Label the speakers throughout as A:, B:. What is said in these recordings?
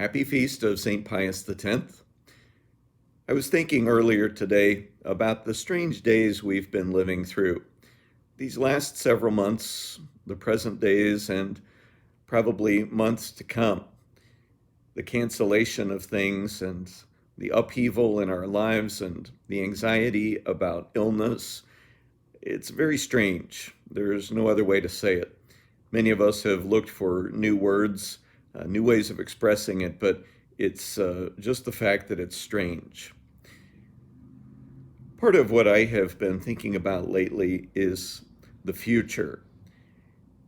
A: Happy feast of St. Pius X. I was thinking earlier today about the strange days we've been living through. These last several months, the present days, and probably months to come. The cancellation of things and the upheaval in our lives and the anxiety about illness. It's very strange. There's no other way to say it. Many of us have looked for new words, new ways of expressing it, but it's just the fact that it's strange. Part of what I have been thinking about lately is the future.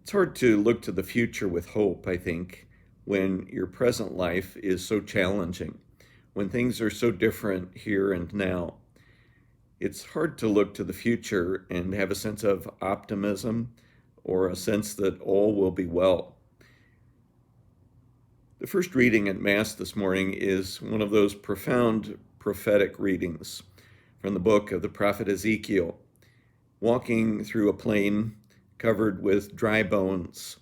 A: It's hard to look to the future with hope, I think, when your present life is so challenging, when things are so different here and now. It's hard to look to the future and have a sense of optimism or a sense that all will be well. The first reading at Mass this morning is one of those profound prophetic readings from the book of the prophet Ezekiel, walking through a plain covered with dry bones.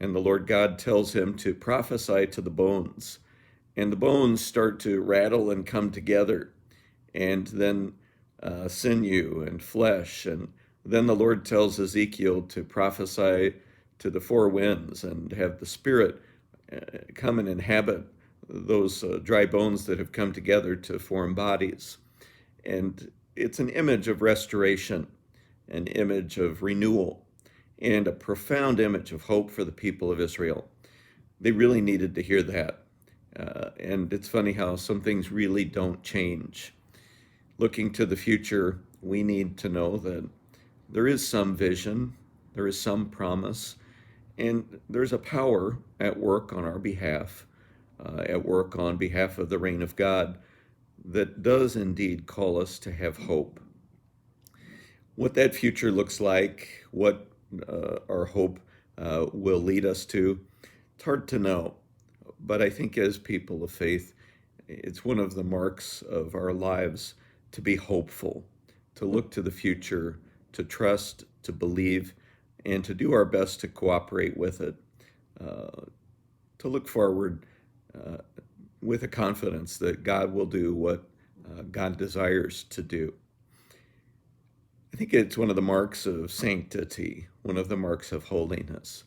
A: And the Lord God tells him to prophesy to the bones. And the bones start to rattle and come together, and then sinew and flesh. And then the Lord tells Ezekiel to prophesy to the four winds and have the Spirit come and inhabit those dry bones that have come together to form bodies. And it's an image of restoration, an image of renewal, and a profound image of hope for the people of Israel. They really needed to hear that. And it's funny how some things really don't change. Looking to the future, we need to know that there is some vision, there is some promise, and there's a power at work on our behalf, at work on behalf of the reign of God, that does indeed call us to have hope. What that future looks like, what our hope will lead us to, it's hard to know. But I think as people of faith, it's one of the marks of our lives to be hopeful, to look to the future, to trust, to believe, and to do our best to cooperate with it, to look forward with a confidence that God will do what God desires to do. I think it's one of the marks of sanctity, one of the marks of holiness,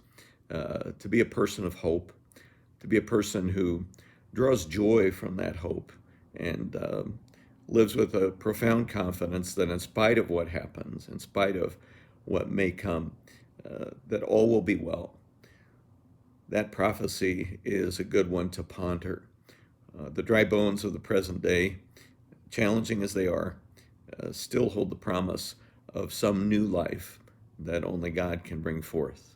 A: to be a person of hope, to be a person who draws joy from that hope and lives with a profound confidence that in spite of what happens, in spite of what may come, that all will be well. That prophecy is a good one to ponder. The dry bones of the present day, challenging as they are, still hold the promise of some new life that only God can bring forth.